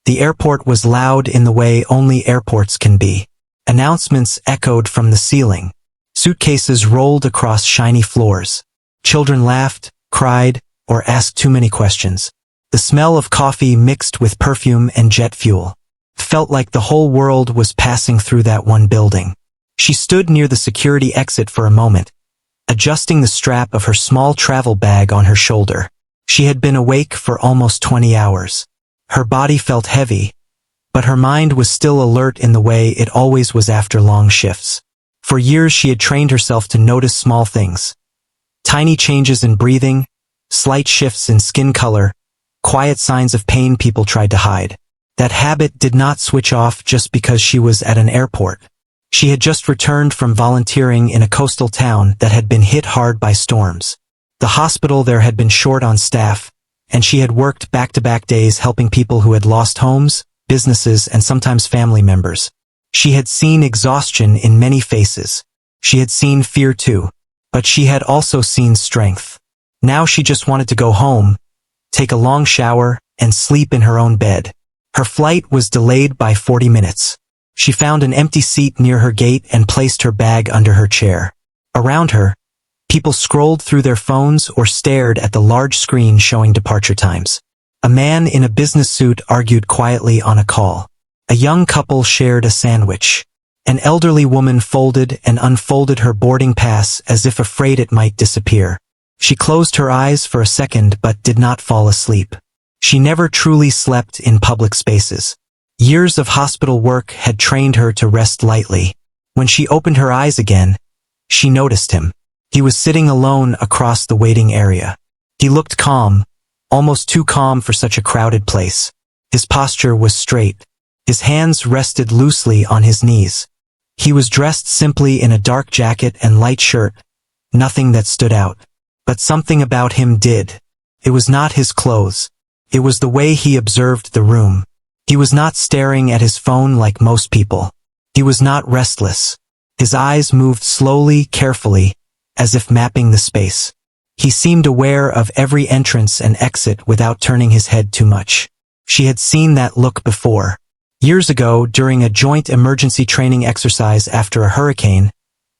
The airport was loud in the way only airports can be. Announcements echoed from the ceiling. Suitcases rolled across shiny floors. Children laughed, cried, or asked too many questions. The smell of coffee mixed with perfume and jet fuel felt like the whole world was passing through that one building. She stood near the security exit for a moment, adjusting the strap of her small travel bag on her shoulder. She had been awake for almost 20 hours. Her body felt heavy, but her mind was still alert in the way it always was after long shifts. For years she had trained herself to notice small things. Tiny changes in breathing, slight shifts in skin color, quiet signs of pain people tried to hide. That habit did not switch off just because she was at an airport. She had just returned from volunteering in a coastal town that had been hit hard by storms. The hospital there had been short on staff, and she had worked back-to-back days helping people who had lost homes, businesses, and sometimes family members. She had seen exhaustion in many faces. She had seen fear too, but she had also seen strength. Now she just wanted to go home, take a long shower, and sleep in her own bed. Her flight was delayed by 40 minutes. She found an empty seat near her gate and placed her bag under her chair. Around her, people scrolled through their phones or stared at the large screen showing departure times. A man in a business suit argued quietly on a call. A young couple shared a sandwich. An elderly woman folded and unfolded her boarding pass as if afraid it might disappear. She closed her eyes for a second but did not fall asleep. She never truly slept in public spaces. Years of hospital work had trained her to rest lightly. When she opened her eyes again, she noticed him. He was sitting alone across the waiting area. He looked calm, almost too calm for such a crowded place. His posture was straight. His hands rested loosely on his knees. He was dressed simply in a dark jacket and light shirt, nothing that stood out. But something about him did. It was not his clothes. It was the way he observed the room. He was not staring at his phone like most people. He was not restless. His eyes moved slowly, carefully, as if mapping the space. He seemed aware of every entrance and exit without turning his head too much. She had seen that look before. Years ago, during a joint emergency training exercise after a hurricane,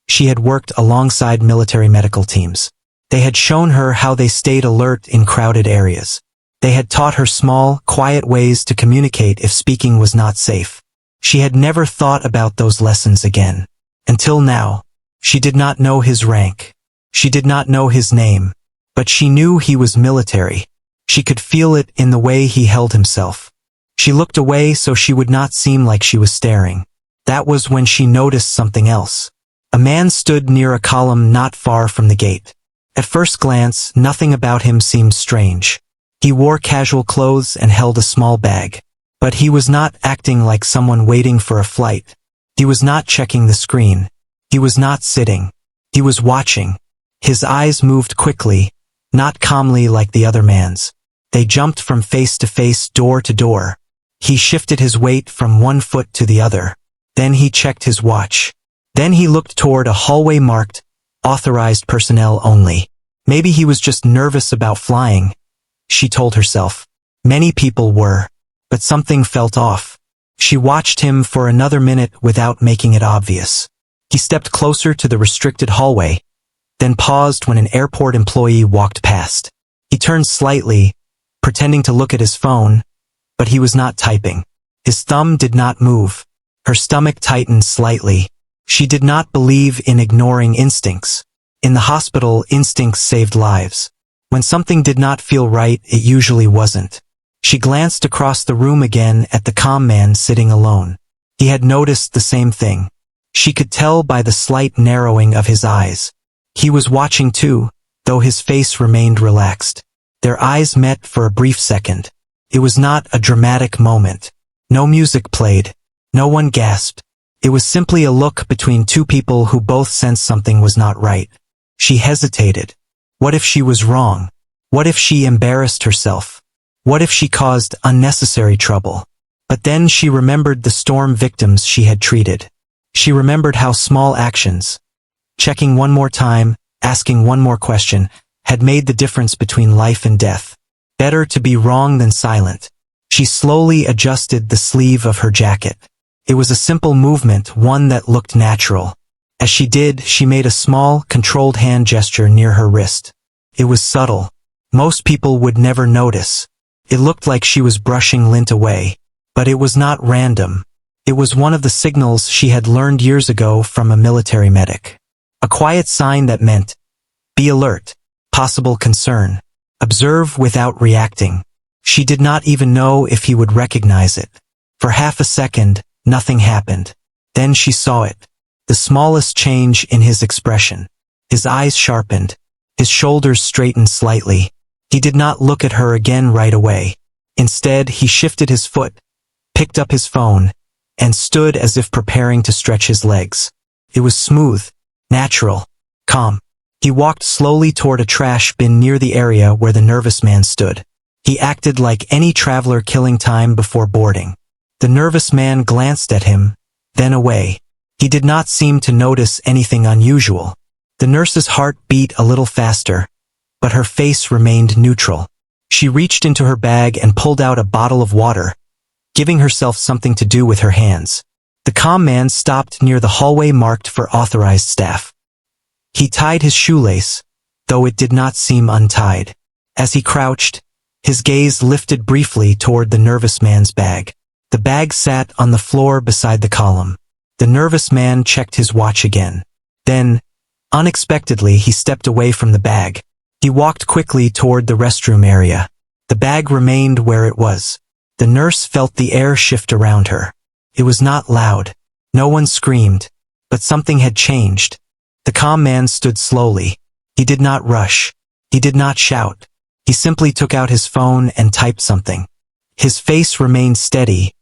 she had worked alongside military medical teams. They had shown her how they stayed alert in crowded areas. They had taught her small, quiet ways to communicate if speaking was not safe. She had never thought about those lessons again. Until now. She did not know his rank. She did not know his name. But she knew he was military. She could feel it in the way he held himself. She looked away so she would not seem like she was staring. That was when she noticed something else. A man stood near a column not far from the gate. At first glance, nothing about him seemed strange. He wore casual clothes and held a small bag. But he was not acting like someone waiting for a flight. He was not checking the screen. He was not sitting. He was watching. His eyes moved quickly, not calmly like the other man's. They jumped from face to face, door to door. He shifted his weight from one foot to the other. Then he checked his watch. Then he looked toward a hallway marked, "Authorized personnel only." Maybe he was just nervous about flying, she told herself. Many people were. But something felt off. She watched him for another minute without making it obvious. He stepped closer to the restricted hallway, then paused when an airport employee walked past. He turned slightly, pretending to look at his phone, but he was not typing. His thumb did not move. Her stomach tightened slightly. She did not believe in ignoring instincts. In the hospital, instincts saved lives. When something did not feel right, it usually wasn't. She glanced across the room again at the calm man sitting alone. He had noticed the same thing. She could tell by the slight narrowing of his eyes. He was watching too, though his face remained relaxed. Their eyes met for a brief second. It was not a dramatic moment. No music played. No one gasped. It was simply a look between two people who both sensed something was not right. She hesitated. What if she was wrong? What if she embarrassed herself? What if she caused unnecessary trouble? But then she remembered the storm victims she had treated. She remembered how small actions, checking one more time, asking one more question, had made the difference between life and death. Better to be wrong than silent. She slowly adjusted the sleeve of her jacket. It was a simple movement, one that looked natural. As she did, she made a small, controlled hand gesture near her wrist. It was subtle. Most people would never notice. It looked like she was brushing lint away. But it was not random. It was one of the signals she had learned years ago from a military medic. A quiet sign that meant, be alert, possible concern, observe without reacting. She did not even know if he would recognize it. For half a second, nothing happened. Then she saw it. The smallest change in his expression. His eyes sharpened. His shoulders straightened slightly. He did not look at her again right away. Instead, he shifted his foot, picked up his phone, and stood as if preparing to stretch his legs. It was smooth, natural, calm. He walked slowly toward a trash bin near the area where the nervous man stood. He acted like any traveler killing time before boarding. The nervous man glanced at him, then away. He did not seem to notice anything unusual. The nurse's heart beat a little faster, but her face remained neutral. She reached into her bag and pulled out a bottle of water, giving herself something to do with her hands. The calm man stopped near the hallway marked for authorized staff. He tied his shoelace, though it did not seem untied. As he crouched, his gaze lifted briefly toward the nervous man's bag. The bag sat on the floor beside the column. The nervous man checked his watch again. Then, unexpectedly, he stepped away from the bag. He walked quickly toward the restroom area. The bag remained where it was. The nurse felt the air shift around her. It was not loud. No one screamed. But something had changed. The calm man stood slowly. He did not rush. He did not shout. He simply took out his phone and typed something. His face remained steady,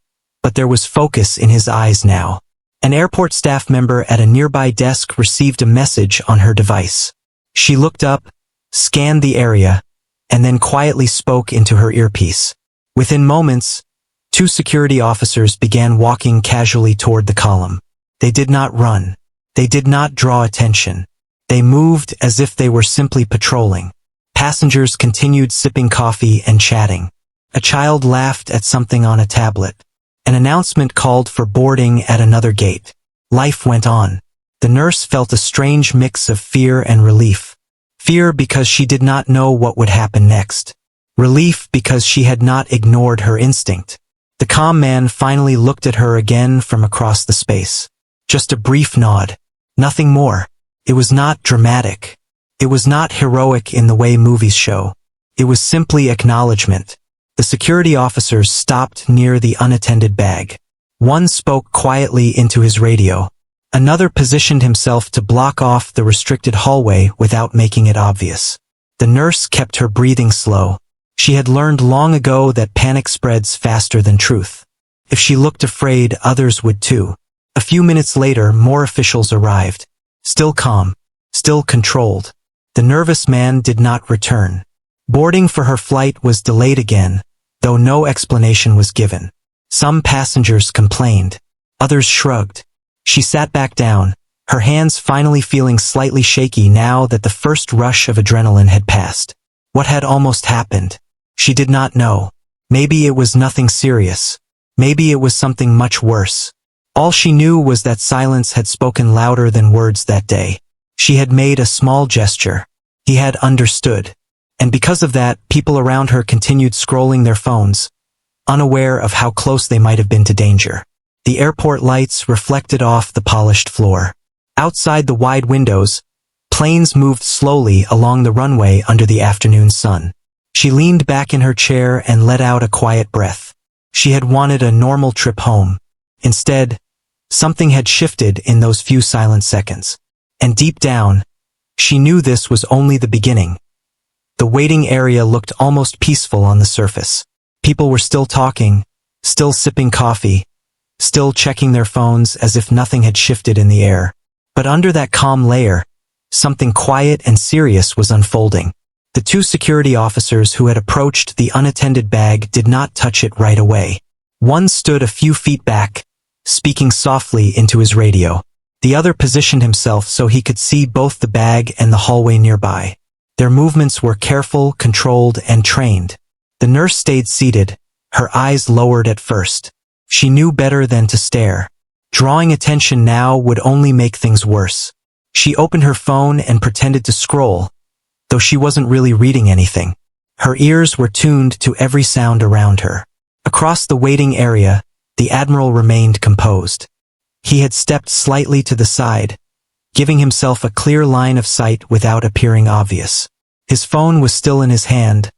but there was focus in his eyes now. An airport staff member at a nearby desk received a message on her device. She looked up, scanned the area, and then quietly spoke into her earpiece. Within moments, 2 security officers began walking casually toward the column. They did not run. They did not draw attention. They moved as if they were simply patrolling. Passengers continued sipping coffee and chatting. A child laughed at something on a tablet. An announcement called for boarding at another gate. Life went on. The nurse felt a strange mix of fear and relief. Fear because she did not know what would happen next. Relief because she had not ignored her instinct. The calm man finally looked at her again from across the space. Just a brief nod. Nothing more. It was not dramatic. It was not heroic in the way movies show. It was simply acknowledgement. The security officers stopped near the unattended bag. One spoke quietly into his radio. Another positioned himself to block off the restricted hallway without making it obvious. The nurse kept her breathing slow. She had learned long ago that panic spreads faster than truth. If she looked afraid, others would too. A few minutes later, more officials arrived. Still calm. Still controlled. The nervous man did not return. Boarding for her flight was delayed again, though no explanation was given. Some passengers complained. Others shrugged. She sat back down, her hands finally feeling slightly shaky now that the first rush of adrenaline had passed. What had almost happened? She did not know. Maybe it was nothing serious. Maybe it was something much worse. All she knew was that silence had spoken louder than words that day. She had made a small gesture. He had understood. And because of that, people around her continued scrolling their phones, unaware of how close they might have been to danger. The airport lights reflected off the polished floor. Outside the wide windows, planes moved slowly along the runway under the afternoon sun. She leaned back in her chair and let out a quiet breath. She had wanted a normal trip home. Instead, something had shifted in those few silent seconds. And deep down, she knew this was only the beginning. The waiting area looked almost peaceful on the surface. People were still talking, still sipping coffee, still checking their phones as if nothing had shifted in the air. But under that calm layer, something quiet and serious was unfolding. The 2 security officers who had approached the unattended bag did not touch it right away. One stood a few feet back, speaking softly into his radio. The other positioned himself so he could see both the bag and the hallway nearby. Their movements were careful, controlled, and trained. The nurse stayed seated, Her eyes lowered at first. She knew better than to stare. Drawing attention now would only make things worse. She opened her phone and pretended to scroll, though she wasn't really reading anything. Her ears were tuned to every sound around her. Across the waiting area, the Admiral remained composed. He had stepped slightly to the side, giving himself a clear line of sight without appearing obvious. His phone was still in his hand,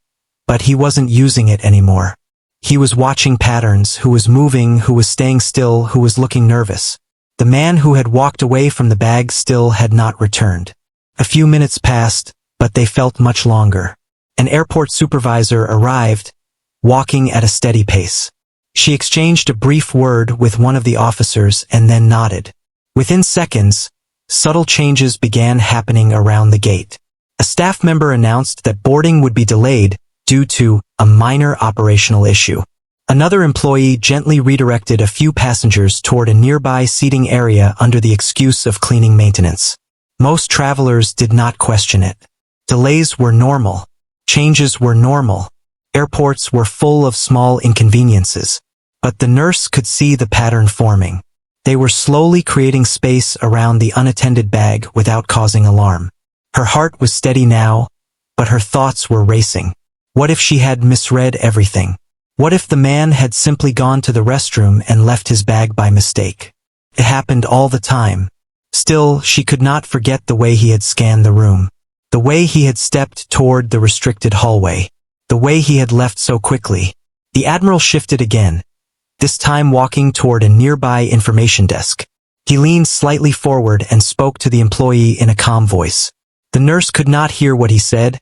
but he wasn't using it anymore. He was watching patterns, who was moving, who was staying still, who was looking nervous. The man who had walked away from the bag still had not returned. A few minutes passed, but they felt much longer. An airport supervisor arrived, walking at a steady pace. She exchanged a brief word with one of the officers and then nodded. Within seconds, subtle changes began happening around the gate. A staff member announced that boarding would be delayed due to a minor operational issue. Another employee gently redirected a few passengers toward a nearby seating area under the excuse of cleaning maintenance. Most travelers did not question it. Delays were normal. Changes were normal. Airports were full of small inconveniences. But the nurse could see the pattern forming. They were slowly creating space around the unattended bag without causing alarm. Her heart was steady now, but her thoughts were racing. What if she had misread everything? What if the man had simply gone to the restroom and left his bag by mistake? It happened all the time. Still, she could not forget the way he had scanned the room. The way he had stepped toward the restricted hallway. The way he had left so quickly. The Admiral shifted again, this time walking toward a nearby information desk. He leaned slightly forward and spoke to the employee in a calm voice. The nurse could not hear what he said,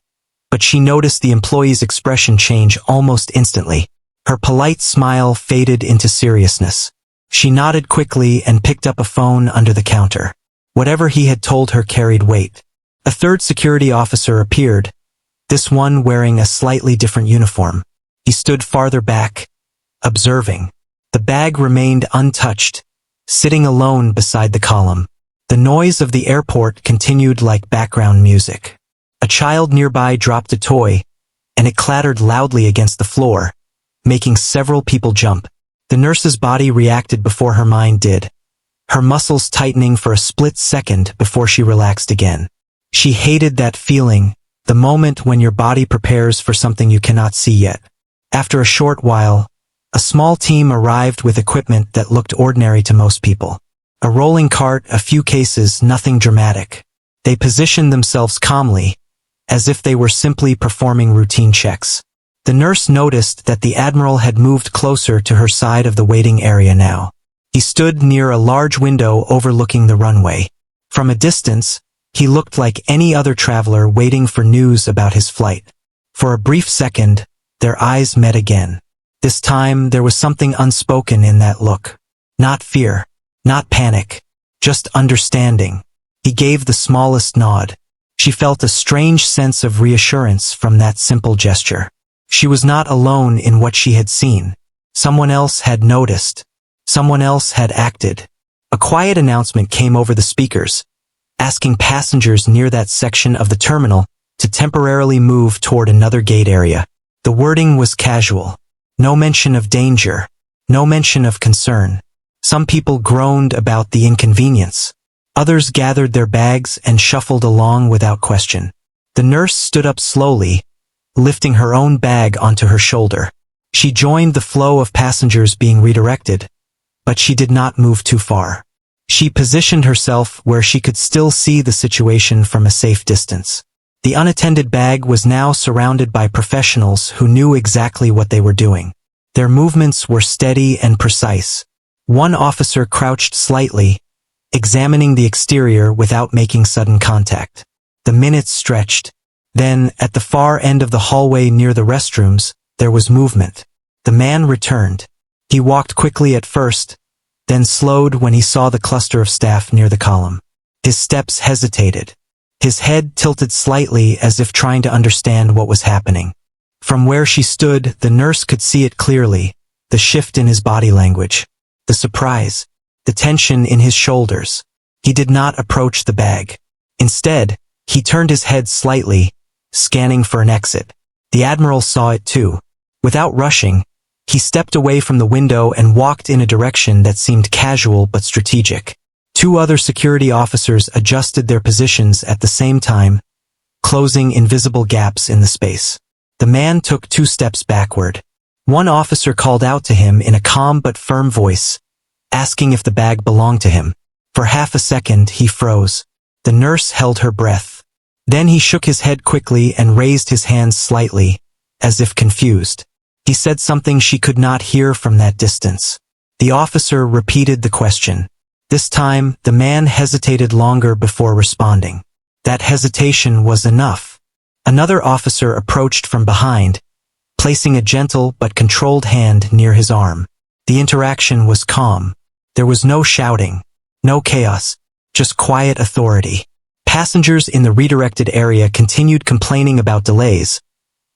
but she noticed the employee's expression change almost instantly. Her polite smile faded into seriousness. She nodded quickly and picked up a phone under the counter. Whatever he had told her carried weight. A third security officer appeared, this one wearing a slightly different uniform. He stood farther back, observing. The bag remained untouched, sitting alone beside the column. The noise of the airport continued like background music. A child nearby dropped a toy, and it clattered loudly against the floor, making several people jump. The nurse's body reacted before her mind did, her muscles tightening for a split second before she relaxed again. She hated that feeling, the moment when your body prepares for something you cannot see yet. After a short while, a small team arrived with equipment that looked ordinary to most people. A rolling cart, a few cases, nothing dramatic. They positioned themselves calmly, as if they were simply performing routine checks. The nurse noticed that the Admiral had moved closer to her side of the waiting area now. He stood near a large window overlooking the runway. From a distance, he looked like any other traveler waiting for news about his flight. For a brief second, their eyes met again. This time, there was something unspoken in that look. Not fear, not panic, just understanding. He gave the smallest nod. She felt a strange sense of reassurance from that simple gesture. She was not alone in what she had seen. Someone else had noticed. Someone else had acted. A quiet announcement came over the speakers, asking passengers near that section of the terminal to temporarily move toward another gate area. The wording was casual. No mention of danger. No mention of concern. Some people groaned about the inconvenience. Others gathered their bags and shuffled along without question. The nurse stood up slowly, lifting her own bag onto her shoulder. She joined the flow of passengers being redirected, but she did not move too far. She positioned herself where she could still see the situation from a safe distance. The unattended bag was now surrounded by professionals who knew exactly what they were doing. Their movements were steady and precise. One officer crouched slightly, examining the exterior without making sudden contact. The minutes stretched. Then, at the far end of the hallway near the restrooms, there was movement. The man returned. He walked quickly at first, then slowed when he saw the cluster of staff near the column. His steps hesitated. His head tilted slightly as if trying to understand what was happening. From where she stood, the nurse could see it clearly, the shift in his body language, the surprise, the tension in his shoulders. He did not approach the bag. Instead, he turned his head slightly, scanning for an exit. The Admiral saw it too. Without rushing, He stepped away from the window and walked in a direction that seemed casual but strategic. 2 other security officers adjusted their positions at the same time, closing invisible gaps in the space. The man took 2 steps backward. One officer called out to him in a calm but firm voice, asking if the bag belonged to him. For half a second, he froze. The nurse held her breath. Then he shook his head quickly and raised his hands slightly, as if confused. He said something she could not hear from that distance. The officer repeated the question. This time, the man hesitated longer before responding. That hesitation was enough. Another officer approached from behind, placing a gentle but controlled hand near his arm. The interaction was calm. There was no shouting, no chaos, just quiet authority. Passengers in the redirected area continued complaining about delays,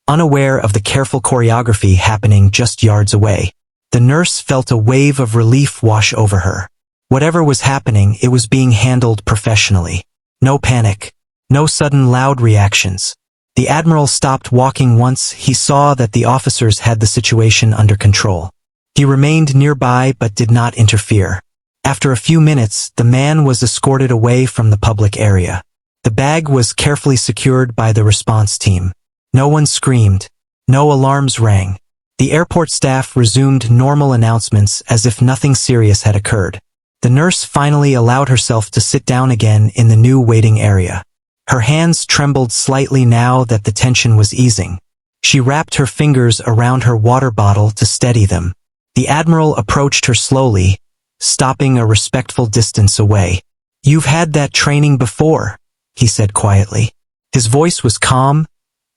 unaware of the careful choreography happening just yards away. The nurse felt a wave of relief wash over her. Whatever was happening, it was being handled professionally. No panic, no sudden loud reactions. The Admiral stopped walking once he saw that the officers had the situation under control. He remained nearby but did not interfere. After a few minutes, the man was escorted away from the public area. The bag was carefully secured by the response team. No one screamed. No alarms rang. The airport staff resumed normal announcements as if nothing serious had occurred. The nurse finally allowed herself to sit down again in the new waiting area. Her hands trembled slightly now that the tension was easing. She wrapped her fingers around her water bottle to steady them. The Admiral approached her slowly, stopping a respectful distance away. "You've had that training before," he said quietly. His voice was calm,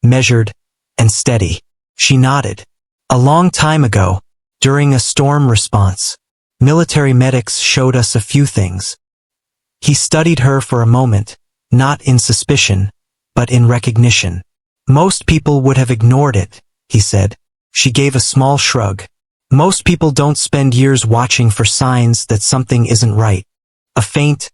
measured, and steady. She nodded. "A long time ago, during a storm response, military medics showed us a few things." He studied her for a moment, not in suspicion, but in recognition. "Most people would have ignored it," he said. She gave a small shrug. "Most people don't spend years watching for signs that something isn't right." A faint,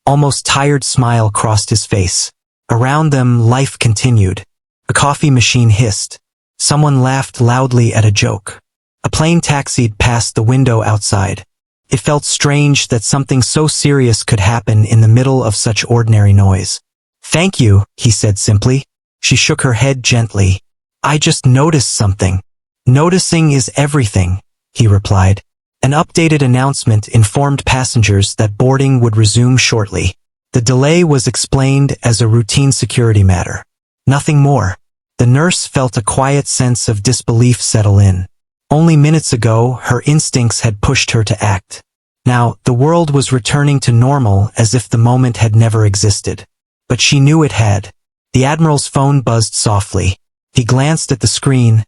almost tired smile crossed his face. Around them, life continued. A coffee machine hissed. Someone laughed loudly at a joke. A plane taxied past the window outside. It felt strange that something so serious could happen in the middle of such ordinary noise. "Thank you," he said simply. She shook her head gently. "I just noticed something." "Noticing is everything," he replied. An updated announcement informed passengers that boarding would resume shortly. The delay was explained as a routine security matter. Nothing more. The nurse felt a quiet sense of disbelief settle in. Only minutes ago, her instincts had pushed her to act. Now, the world was returning to normal as if the moment had never existed. But she knew it had. The Admiral's phone buzzed softly. He glanced at the screen,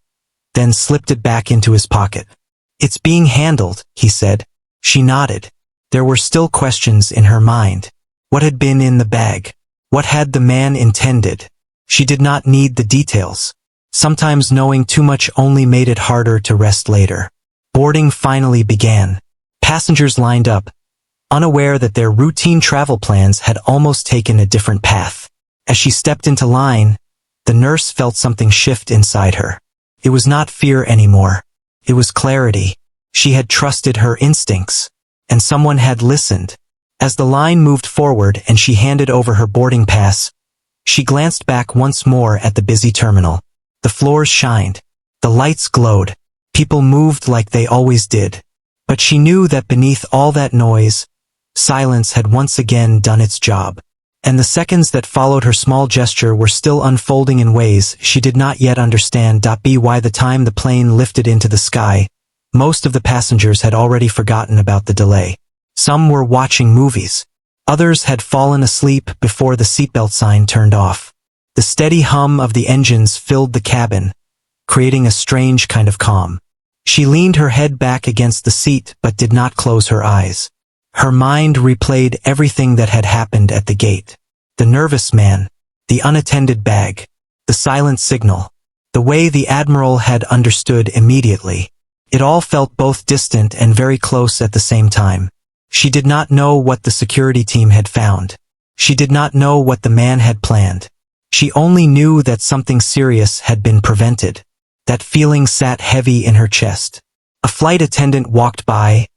then slipped it back into his pocket. "It's being handled," he said. She nodded. There were still questions in her mind. What had been in the bag? What had the man intended? She did not need the details. Sometimes knowing too much only made it harder to rest later. Boarding finally began. Passengers lined up, unaware that their routine travel plans had almost taken a different path. As she stepped into line, the nurse felt something shift inside her. It was not fear anymore. It was clarity. She had trusted her instincts, and someone had listened. As the line moved forward and she handed over her boarding pass, she glanced back once more at the busy terminal. The floors shined. The lights glowed. People moved like they always did. But she knew that beneath all that noise, silence had once again done its job. And the seconds that followed her small gesture were still unfolding in ways she did not yet understand. By the time the plane lifted into the sky, most of the passengers had already forgotten about the delay. Some were watching movies. Others had fallen asleep before the seatbelt sign turned off. The steady hum of the engines filled the cabin, creating a strange kind of calm. She leaned her head back against the seat but did not close her eyes. Her mind replayed everything that had happened at the gate. The nervous man, the unattended bag, the silent signal, the way the Admiral had understood immediately. It all felt both distant and very close at the same time. She did not know what the security team had found. She did not know what the man had planned. She only knew that something serious had been prevented. That feeling sat heavy in her chest. A flight attendant walked by,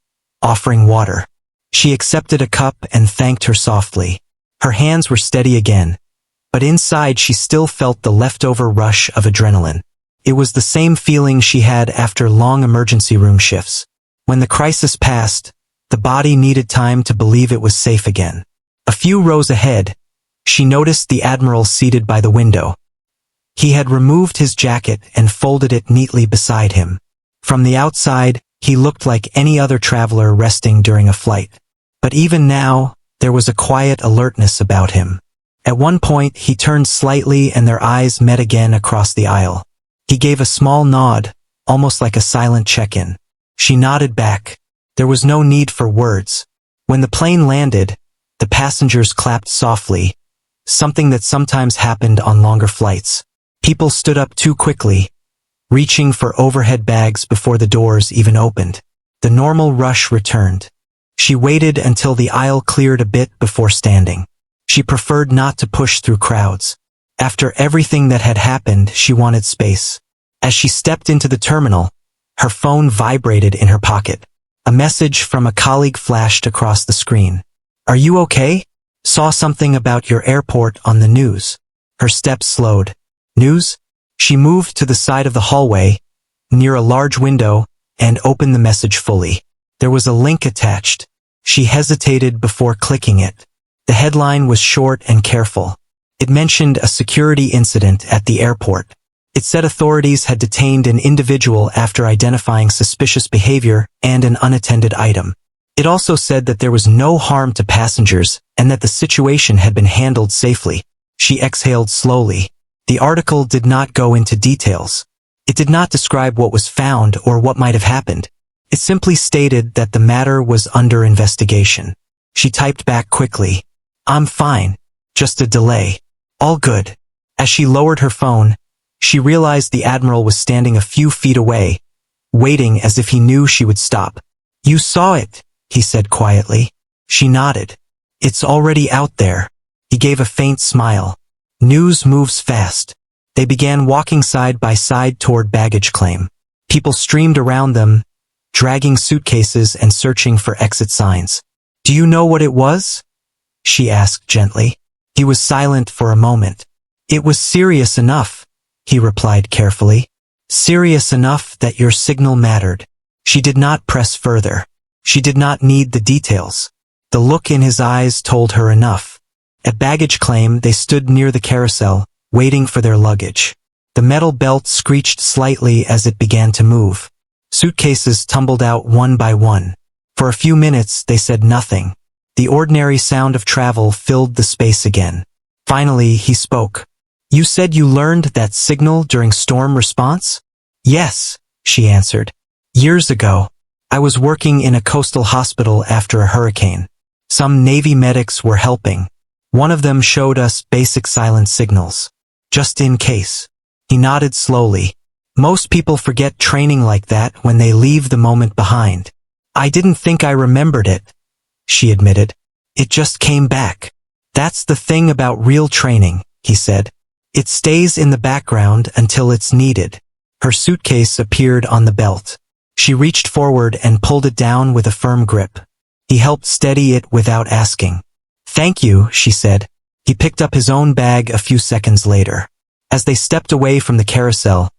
offering water. She accepted a cup and thanked her softly. Her hands were steady again, but inside she still felt the leftover rush of adrenaline. It was the same feeling she had after long emergency room shifts. When the crisis passed, the body needed time to believe it was safe again. A few rows ahead, she noticed the Admiral seated by the window. He had removed his jacket and folded it neatly beside him. From the outside, he looked like any other traveler resting during a flight. But even now, there was a quiet alertness about him. At one point, he turned slightly and their eyes met again across the aisle. He gave a small nod, almost like a silent check-in. She nodded back. There was no need for words. When the plane landed, the passengers clapped softly, something that sometimes happened on longer flights. People stood up too quickly, reaching for overhead bags before the doors even opened. The normal rush returned. She waited until the aisle cleared a bit before standing. She preferred not to push through crowds. After everything that had happened, she wanted space. As she stepped into the terminal, her phone vibrated in her pocket. A message from a colleague flashed across the screen. "Are you okay? Saw something about your airport on the news." Her steps slowed. "News?" She moved to the side of the hallway, near a large window, and opened the message fully. There was a link attached. She hesitated before clicking it. The headline was short and careful. It mentioned a security incident at the airport. It said authorities had detained an individual after identifying suspicious behavior and an unattended item. It also said that there was no harm to passengers and that the situation had been handled safely. She exhaled slowly. The article did not go into details. It did not describe what was found or what might have happened. It simply stated that the matter was under investigation. She typed back quickly. "I'm fine. Just a delay. All good." As she lowered her phone, she realized the Admiral was standing a few feet away, waiting as if he knew she would stop. "You saw it," he said quietly. She nodded. "It's already out there." He gave a faint smile. "News moves fast." They began walking side by side toward baggage claim. People streamed around them, dragging suitcases and searching for exit signs. "Do you know what it was?" she asked gently. He was silent for a moment. "It was serious enough," he replied carefully. "Serious enough that your signal mattered." She did not press further. She did not need the details. The look in his eyes told her enough. At baggage claim, they stood near the carousel, waiting for their luggage. The metal belt screeched slightly as it began to move. Suitcases tumbled out one by one. For a few minutes, they said nothing. The ordinary sound of travel filled the space again. Finally, he spoke. "You said you learned that signal during storm response?" "Yes," she answered. "Years ago, I was working in a coastal hospital after a hurricane. Some Navy medics were helping. One of them showed us basic silent signals. Just in case." He nodded slowly. "Most people forget training like that when they leave the moment behind." "I didn't think I remembered it," she admitted. "It just came back." "That's the thing about real training," he said. "It stays in the background until it's needed." Her suitcase appeared on the belt. She reached forward and pulled it down with a firm grip. He helped steady it without asking. "Thank you," she said. He picked up his own bag a few seconds later. As they stepped away from the carousel,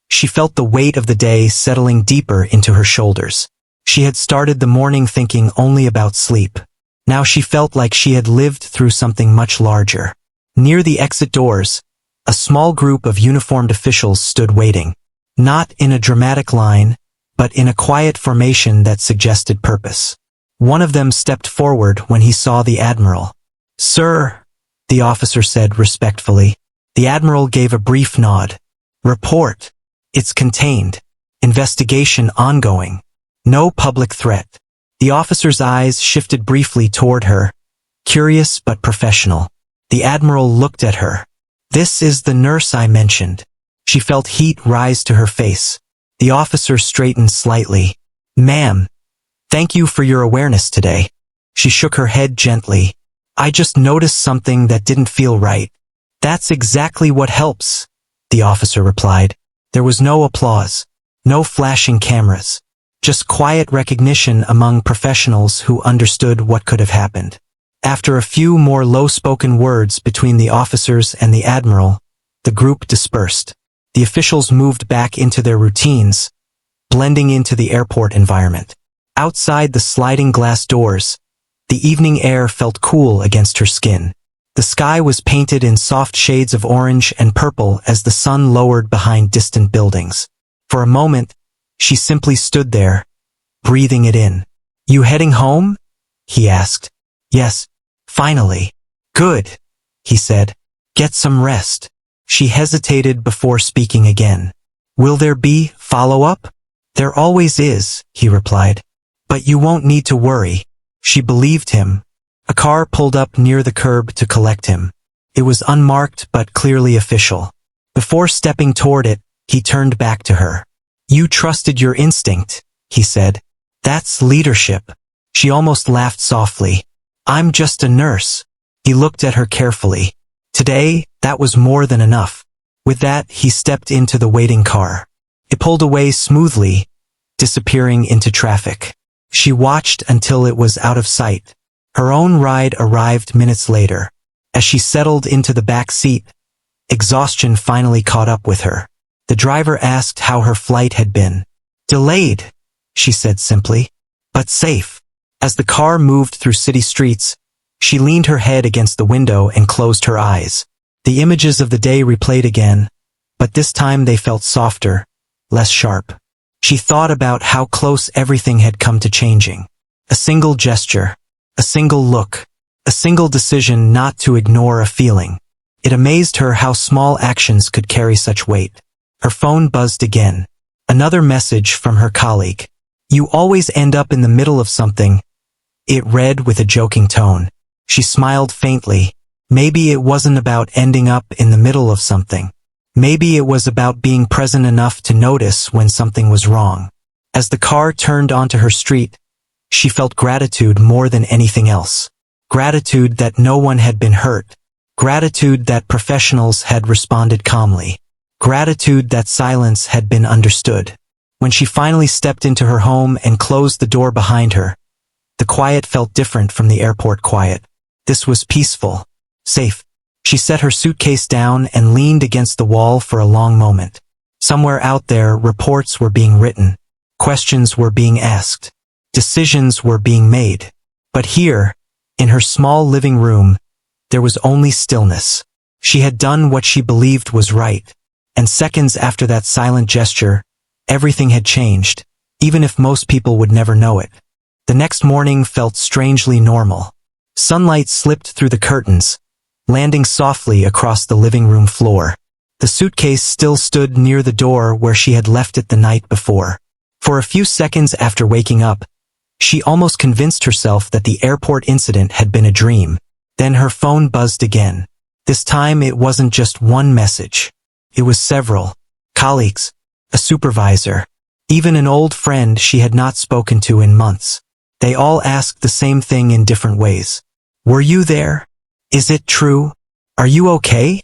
she felt the weight of the day settling deeper into her shoulders. She had started the morning thinking only about sleep. Now she felt like she had lived through something much larger. Near the exit doors, a small group of uniformed officials stood waiting. Not in a dramatic line, but in a quiet formation that suggested purpose. One of them stepped forward when he saw the Admiral. "Sir," the officer said respectfully. The Admiral gave a brief nod. "Report. It's contained. Investigation ongoing. No public threat." The officer's eyes shifted briefly toward her, curious but professional. The Admiral looked at her. "This is the nurse I mentioned." She felt heat rise to her face. The officer straightened slightly. "Ma'am, thank you for your awareness today." She shook her head gently. "I just noticed something that didn't feel right." "That's exactly what helps," the officer replied. There was no applause, no flashing cameras. Just quiet recognition among professionals who understood what could have happened. After a few more low-spoken words between the officers and the Admiral, the group dispersed. The officials moved back into their routines, blending into the airport environment. Outside the sliding glass doors, the evening air felt cool against her skin. The sky was painted in soft shades of orange and purple as the sun lowered behind distant buildings. For a moment, she simply stood there, breathing it in. "You heading home?" he asked. "Yes, finally." "Good," he said. "Get some rest." She hesitated before speaking again. "Will there be follow-up?" "There always is," he replied. "But you won't need to worry." She believed him. A car pulled up near the curb to collect him. It was unmarked but clearly official. Before stepping toward it, he turned back to her. "You trusted your instinct," he said. "That's leadership." She almost laughed softly. "I'm just a nurse." He looked at her carefully. Today, that was more than enough. With that, he stepped into the waiting car. It pulled away smoothly, disappearing into traffic. She watched until it was out of sight. Her own ride arrived minutes later. As she settled into the back seat, exhaustion finally caught up with her. The driver asked how her flight had been. "Delayed," she said simply, "but safe." As the car moved through city streets, she leaned her head against the window and closed her eyes. The images of the day replayed again, but this time they felt softer, less sharp. She thought about how close everything had come to changing. A single gesture, a single look, a single decision not to ignore a feeling. It amazed her how small actions could carry such weight. Her phone buzzed again. Another message from her colleague. "You always end up in the middle of something," it read with a joking tone. She smiled faintly. Maybe it wasn't about ending up in the middle of something. Maybe it was about being present enough to notice when something was wrong. As the car turned onto her street, she felt gratitude more than anything else. Gratitude that no one had been hurt. Gratitude that professionals had responded calmly. Gratitude that silence had been understood. When she finally stepped into her home and closed the door behind her, the quiet felt different from the airport quiet. This was peaceful, safe. She set her suitcase down and leaned against the wall for a long moment. Somewhere out there, reports were being written. Questions were being asked. Decisions were being made. But here, in her small living room, there was only stillness. She had done what she believed was right. And seconds after that silent gesture, everything had changed, even if most people would never know it. The next morning felt strangely normal. Sunlight slipped through the curtains, landing softly across the living room floor. The suitcase still stood near the door where she had left it the night before. For a few seconds after waking up, she almost convinced herself that the airport incident had been a dream. Then her phone buzzed again. This time it wasn't just one message. It was several. Colleagues, a supervisor, even an old friend she had not spoken to in months. They all asked the same thing in different ways. "Were you there? Is it true? Are you okay?"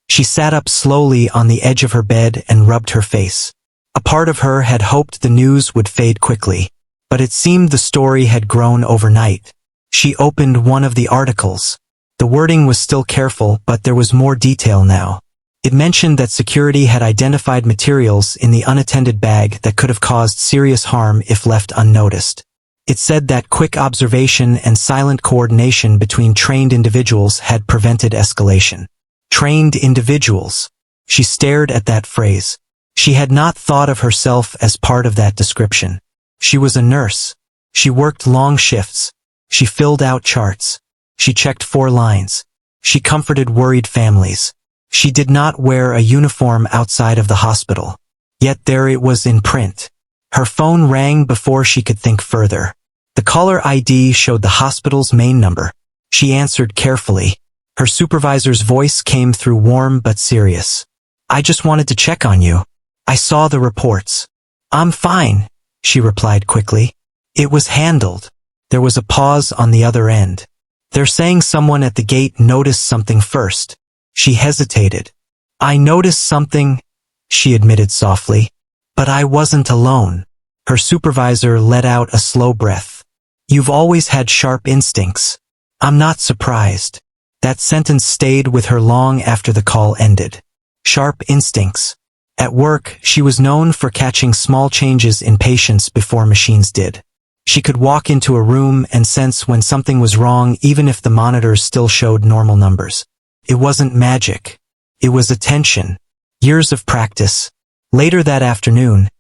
She sat up slowly on the edge of her bed and rubbed her face. A part of her had hoped the news would fade quickly, but it seemed the story had grown overnight. She opened one of the articles. The wording was still careful, but there was more detail now. It mentioned that security had identified materials in the unattended bag that could have caused serious harm if left unnoticed. It said that quick observation and silent coordination between trained individuals had prevented escalation. Trained individuals. She stared at that phrase. She had not thought of herself as part of that description. She was a nurse. She worked long shifts. She filled out charts. She checked 4 lines. She comforted worried families. She did not wear a uniform outside of the hospital. Yet there it was in print. Her phone rang before she could think further. The caller ID showed the hospital's main number. She answered carefully. Her supervisor's voice came through warm but serious. "I just wanted to check on you. I saw the reports." "I'm fine," she replied quickly. "It was handled." There was a pause on the other end. "They're saying someone at the gate noticed something first." She hesitated. "I noticed something," she admitted softly. "But I wasn't alone." Her supervisor let out a slow breath. "You've always had sharp instincts. I'm not surprised." That sentence stayed with her long after the call ended. Sharp instincts. At work, she was known for catching small changes in patients before machines did. She could walk into a room and sense when something was wrong even if the monitors still showed normal numbers. It wasn't magic. It was attention. Years of practice. Later that afternoon,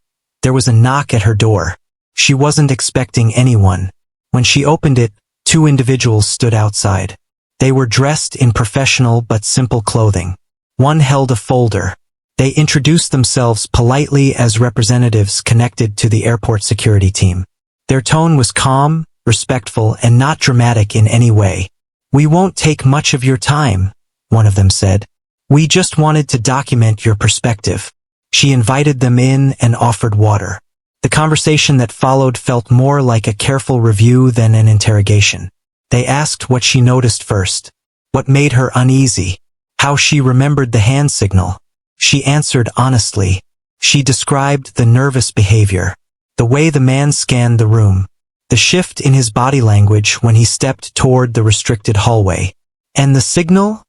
there was a knock at her door. She wasn't expecting anyone. When she opened it, two individuals stood outside. They were dressed in professional but simple clothing. One held a folder. They introduced themselves politely as representatives connected to the airport security team. Their tone was calm, respectful, and not dramatic in any way. "We won't take much of your time," one of them said. "We just wanted to document your perspective." She invited them in and offered water. The conversation that followed felt more like a careful review than an interrogation. They asked what she noticed first, what made her uneasy, how she remembered the hand signal. She answered honestly. She described the nervous behavior, the way the man scanned the room, the shift in his body language when he stepped toward the restricted hallway. "And the signal?"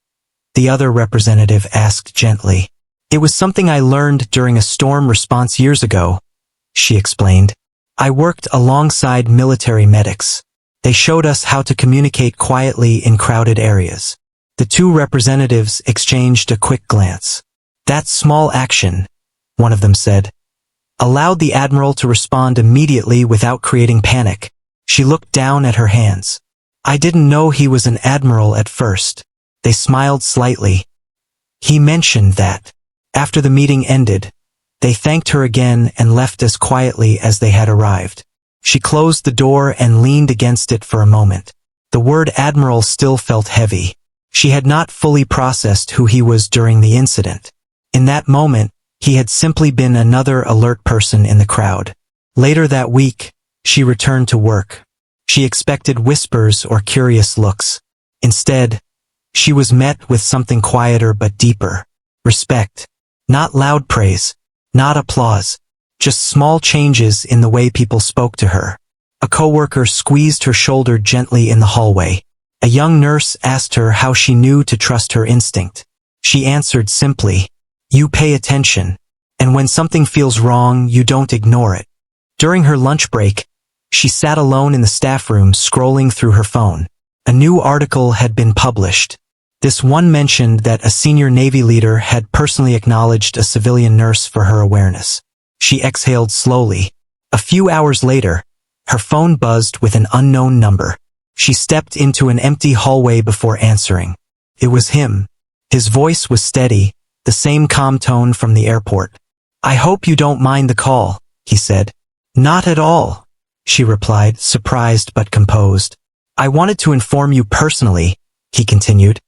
the other representative asked gently. "It was something I learned during a storm response years ago," she explained. "I worked alongside military medics. They showed us how to communicate quietly in crowded areas." The two representatives exchanged a quick glance. "That small action," one of them said, "allowed the Admiral to respond immediately without creating panic." She looked down at her hands. "I didn't know he was an admiral at first." They smiled slightly. "He mentioned that." After the meeting ended, they thanked her again and left as quietly as they had arrived. She closed the door and leaned against it for a moment. The word Admiral still felt heavy. She had not fully processed who he was during the incident. In that moment, he had simply been another alert person in the crowd. Later that week, she returned to work. She expected whispers or curious looks. Instead, she was met with something quieter but deeper. Respect. Not loud praise. Not applause. Just small changes in the way people spoke to her. A coworker squeezed her shoulder gently in the hallway. A young nurse asked her how she knew to trust her instinct. She answered simply, "You pay attention. And when something feels wrong, you don't ignore it." During her lunch break, she sat alone in the staff room scrolling through her phone. A new article had been published. This one mentioned that a senior Navy leader had personally acknowledged a civilian nurse for her awareness. She exhaled slowly. A few hours later, her phone buzzed with an unknown number. She stepped into an empty hallway before answering. It was him. His voice was steady, the same calm tone from the airport. "I hope you don't mind the call," he said. "Not at all," she replied, surprised but composed. "I wanted to inform you personally," he continued,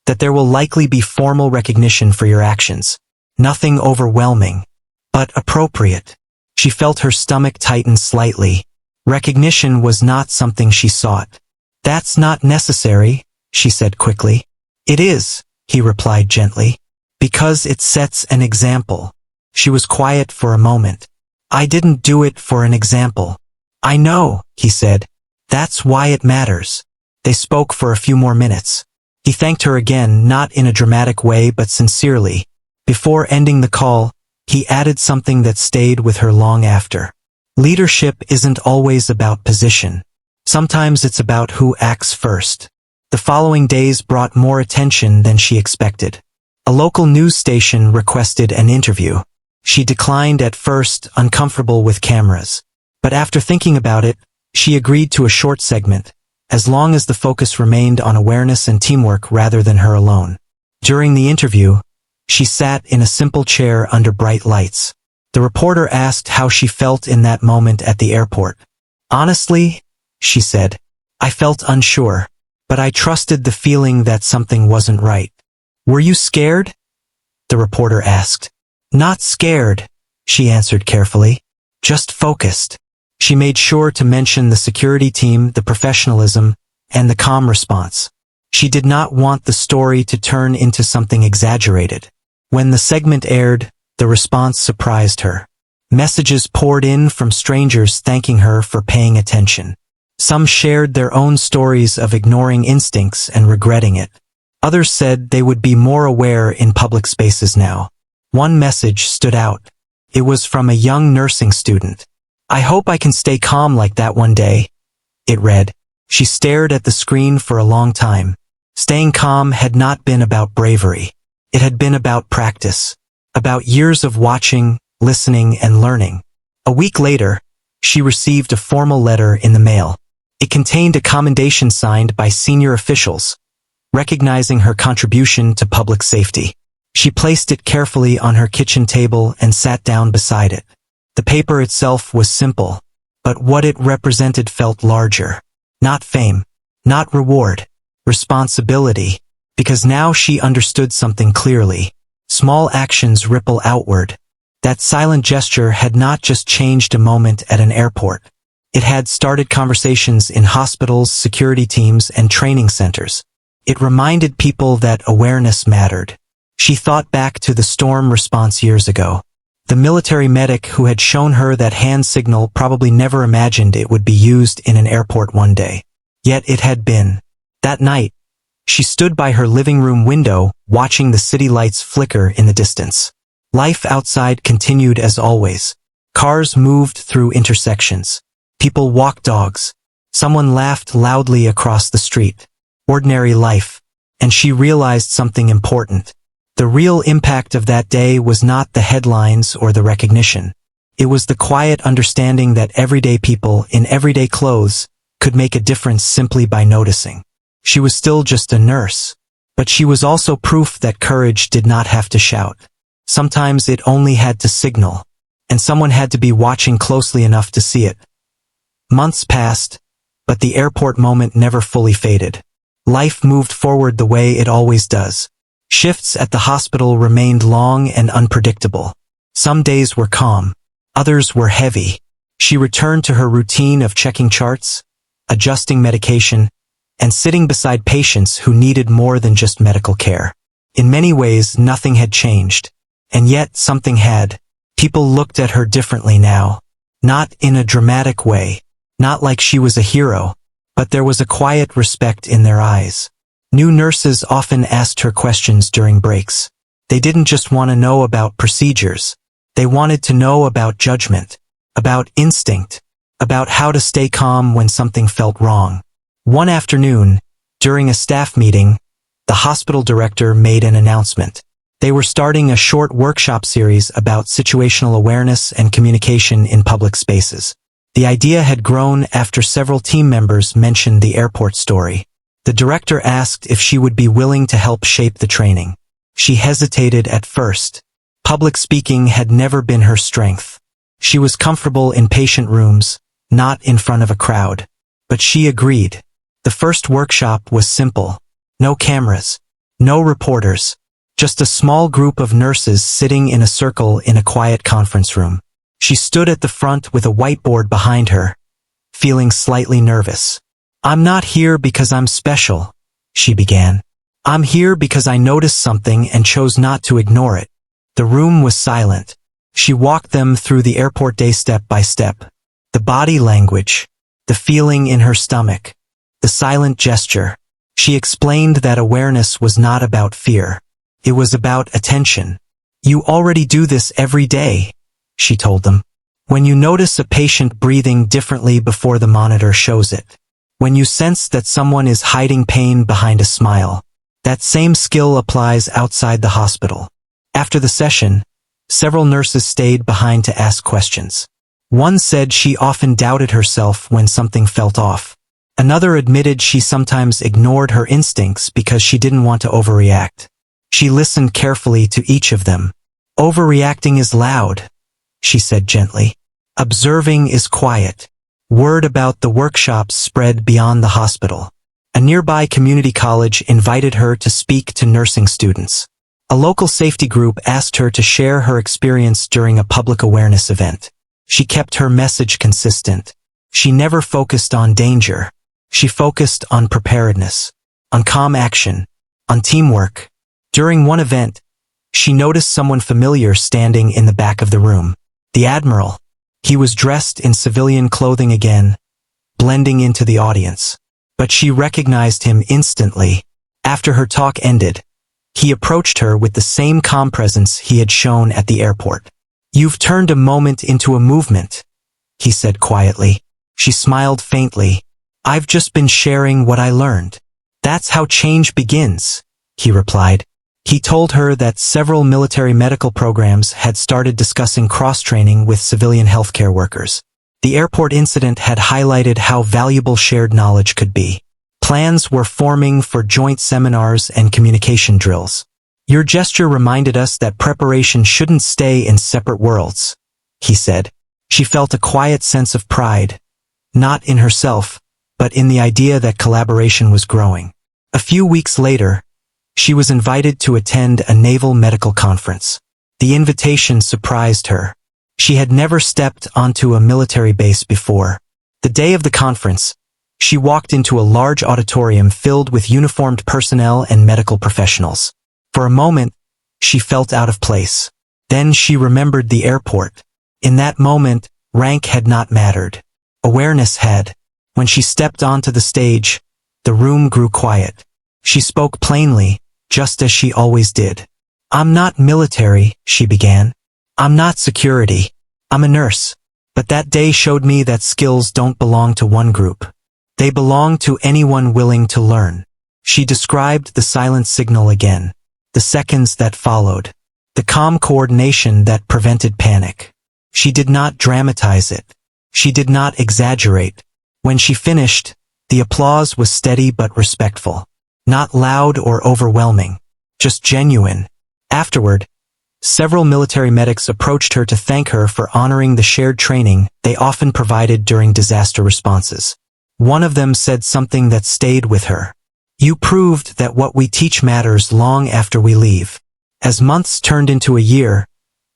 "that there will likely be formal recognition for your actions. Nothing overwhelming, but appropriate." She felt her stomach tighten slightly. Recognition was not something she sought. "That's not necessary," she said quickly. "It is," he replied gently, "because it sets an example." She was quiet for a moment. "I didn't do it for an example." "I know," he said. "That's why it matters." They spoke for a few more minutes. He thanked her again, not in a dramatic way but sincerely. Before ending the call, he added something that stayed with her long after. Leadership isn't always about position. Sometimes it's about who acts first. The following days brought more attention than she expected. A local news station requested an interview. She declined at first, uncomfortable with cameras. But after thinking about it, she agreed to a short segment, as long as the focus remained on awareness and teamwork rather than her alone. During the interview, she sat in a simple chair under bright lights. The reporter asked how she felt in that moment at the airport. "Honestly," she said, "I felt unsure, but I trusted the feeling that something wasn't right." "Were you scared?" the reporter asked. "Not scared," she answered carefully. "Just focused." She made sure to mention the security team, the professionalism, and the calm response. She did not want the story to turn into something exaggerated. When the segment aired, the response surprised her. Messages poured in from strangers thanking her for paying attention. Some shared their own stories of ignoring instincts and regretting it. Others said they would be more aware in public spaces now. One message stood out. It was from a young nursing student. "I hope I can stay calm like that one day," it read. She stared at the screen for a long time. Staying calm had not been about bravery. It had been about practice. About years of watching, listening, and learning. A week later, she received a formal letter in the mail. It contained a commendation signed by senior officials, recognizing her contribution to public safety. She placed it carefully on her kitchen table and sat down beside it. The paper itself was simple, but what it represented felt larger. Not fame, not reward, responsibility, because now she understood something clearly. Small actions ripple outward. That silent gesture had not just changed a moment at an airport. It had started conversations in hospitals, security teams, and training centers. It reminded people that awareness mattered. She thought back to the storm response years ago. The military medic who had shown her that hand signal probably never imagined it would be used in an airport one day. Yet it had been. That night, she stood by her living room window, watching the city lights flicker in the distance. Life outside continued as always. Cars moved through intersections. People walked dogs. Someone laughed loudly across the street. Ordinary life. And she realized something important. The real impact of that day was not the headlines or the recognition. It was the quiet understanding that everyday people in everyday clothes could make a difference simply by noticing. She was still just a nurse, but she was also proof that courage did not have to shout. Sometimes it only had to signal, and someone had to be watching closely enough to see it. Months passed, but the airport moment never fully faded. Life moved forward the way it always does. Shifts at the hospital remained long and unpredictable. Some days were calm, others were heavy. She returned to her routine of checking charts, adjusting medication, and sitting beside patients who needed more than just medical care. In many ways, nothing had changed. And yet something had. People looked at her differently now. Not in a dramatic way. Not like she was a hero. But there was a quiet respect in their eyes. New nurses often asked her questions during breaks. They didn't just want to know about procedures. They wanted to know about judgment. About instinct. About how to stay calm when something felt wrong. One afternoon, during a staff meeting, the hospital director made an announcement. They were starting a short workshop series about situational awareness and communication in public spaces. The idea had grown after several team members mentioned the airport story. The director asked if she would be willing to help shape the training. She hesitated at first. Public speaking had never been her strength. She was comfortable in patient rooms, not in front of a crowd. But she agreed. The first workshop was simple. No cameras. No reporters. Just a small group of nurses sitting in a circle in a quiet conference room. She stood at the front with a whiteboard behind her, feeling slightly nervous. "I'm not here because I'm special," she began. "I'm here because I noticed something and chose not to ignore it." The room was silent. She walked them through the airport day step by step. The body language, the feeling in her stomach, the silent gesture. She explained that awareness was not about fear. It was about attention. "You already do this every day," she told them. "When you notice a patient breathing differently before the monitor shows it. When you sense that someone is hiding pain behind a smile. That same skill applies outside the hospital." After the session, several nurses stayed behind to ask questions. One said she often doubted herself when something felt off. Another admitted she sometimes ignored her instincts because she didn't want to overreact. She listened carefully to each of them. "Overreacting is loud," she said gently. "Observing is quiet." Word about the workshops spread beyond the hospital. A nearby community college invited her to speak to nursing students. A local safety group asked her to share her experience during a public awareness event. She kept her message consistent. She never focused on danger. She focused on preparedness, on calm action, on teamwork. During one event, she noticed someone familiar standing in the back of the room. The Admiral. He was dressed in civilian clothing again, blending into the audience. But she recognized him instantly. After her talk ended, he approached her with the same calm presence he had shown at the airport. "You've turned a moment into a movement," he said quietly. She smiled faintly. "I've just been sharing what I learned." "That's how change begins," he replied. He told her that several military medical programs had started discussing cross-training with civilian healthcare workers. The airport incident had highlighted how valuable shared knowledge could be. Plans were forming for joint seminars and communication drills. "Your gesture reminded us that preparation shouldn't stay in separate worlds," he said. She felt a quiet sense of pride, not in herself, but in the idea that collaboration was growing. A few weeks later, she was invited to attend a naval medical conference. The invitation surprised her. She had never stepped onto a military base before. The day of the conference, she walked into a large auditorium filled with uniformed personnel and medical professionals. For a moment, she felt out of place. Then she remembered the airport. In that moment, rank had not mattered. Awareness had. When she stepped onto the stage, the room grew quiet. She spoke plainly, just as she always did. "I'm not military," she began. "I'm not security. I'm a nurse. But that day showed me that skills don't belong to one group. They belong to anyone willing to learn." She described the silent signal again, the seconds that followed, the calm coordination that prevented panic. She did not dramatize it. She did not exaggerate. When she finished, the applause was steady but respectful. Not loud or overwhelming, just genuine. Afterward, several military medics approached her to thank her for honoring the shared training they often provided during disaster responses. One of them said something that stayed with her. "You proved that what we teach matters long after we leave." As months turned into a year,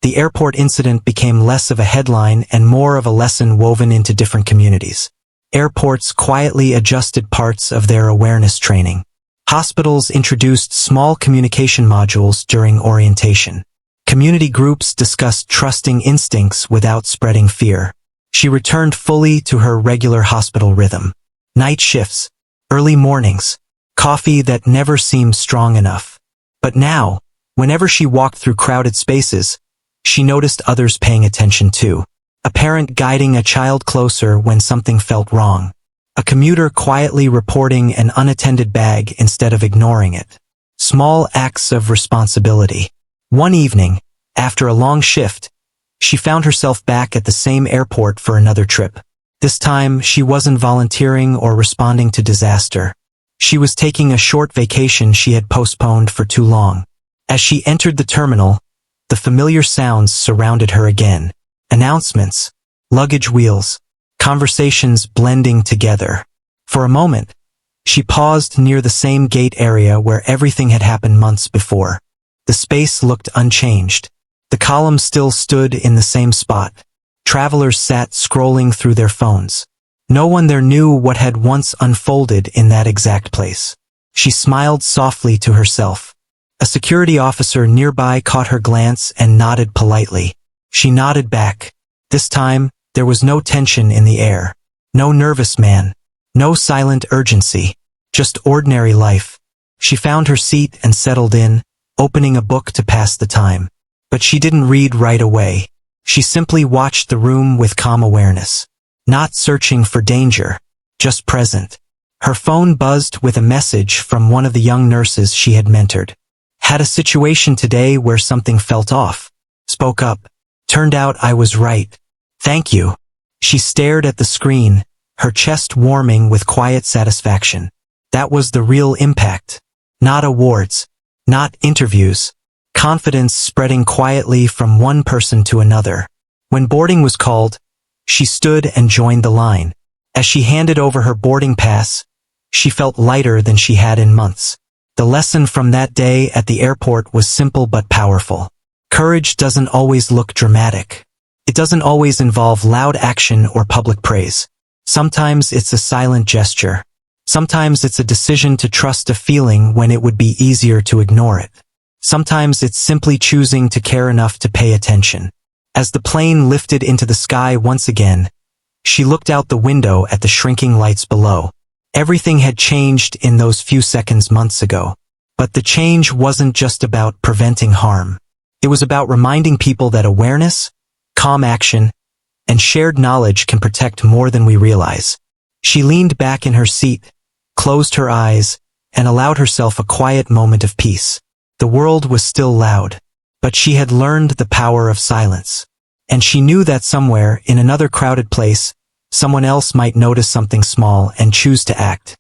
the airport incident became less of a headline and more of a lesson woven into different communities. Airports quietly adjusted parts of their awareness training. Hospitals introduced small communication modules during orientation. Community groups discussed trusting instincts without spreading fear. She returned fully to her regular hospital rhythm. Night shifts, early mornings, coffee that never seemed strong enough. But now, whenever she walked through crowded spaces, she noticed others paying attention too. A parent guiding a child closer when something felt wrong. A commuter quietly reporting an unattended bag instead of ignoring it. Small acts of responsibility. One evening, after a long shift, she found herself back at the same airport for another trip. This time, she wasn't volunteering or responding to disaster. She was taking a short vacation she had postponed for too long. As she entered the terminal, the familiar sounds surrounded her again. Announcements, luggage wheels, conversations blending together. For a moment, she paused near the same gate area where everything had happened months before. The space looked unchanged. The column still stood in the same spot. Travelers sat scrolling through their phones. No one there knew what had once unfolded in that exact place. She smiled softly to herself. A security officer nearby caught her glance and nodded politely. She nodded back. This time, there was no tension in the air. No nervous man. No silent urgency. Just ordinary life. She found her seat and settled in, opening a book to pass the time. But she didn't read right away. She simply watched the room with calm awareness. Not searching for danger. Just present. Her phone buzzed with a message from one of the young nurses she had mentored. "Had a situation today where something felt off. Spoke up. Turned out I was right. Thank you." She stared at the screen, her chest warming with quiet satisfaction. That was the real impact. Not awards. Not interviews. Confidence spreading quietly from one person to another. When boarding was called, she stood and joined the line. As she handed over her boarding pass, she felt lighter than she had in months. The lesson from that day at the airport was simple but powerful. Courage doesn't always look dramatic. It doesn't always involve loud action or public praise. Sometimes it's a silent gesture. Sometimes it's a decision to trust a feeling when it would be easier to ignore it. Sometimes it's simply choosing to care enough to pay attention. As the plane lifted into the sky once again, she looked out the window at the shrinking lights below. Everything had changed in those few seconds months ago. But the change wasn't just about preventing harm. It was about reminding people that awareness, calm action, and shared knowledge can protect more than we realize. She leaned back in her seat, closed her eyes, and allowed herself a quiet moment of peace. The world was still loud, but she had learned the power of silence. And she knew that somewhere, in another crowded place, someone else might notice something small and choose to act.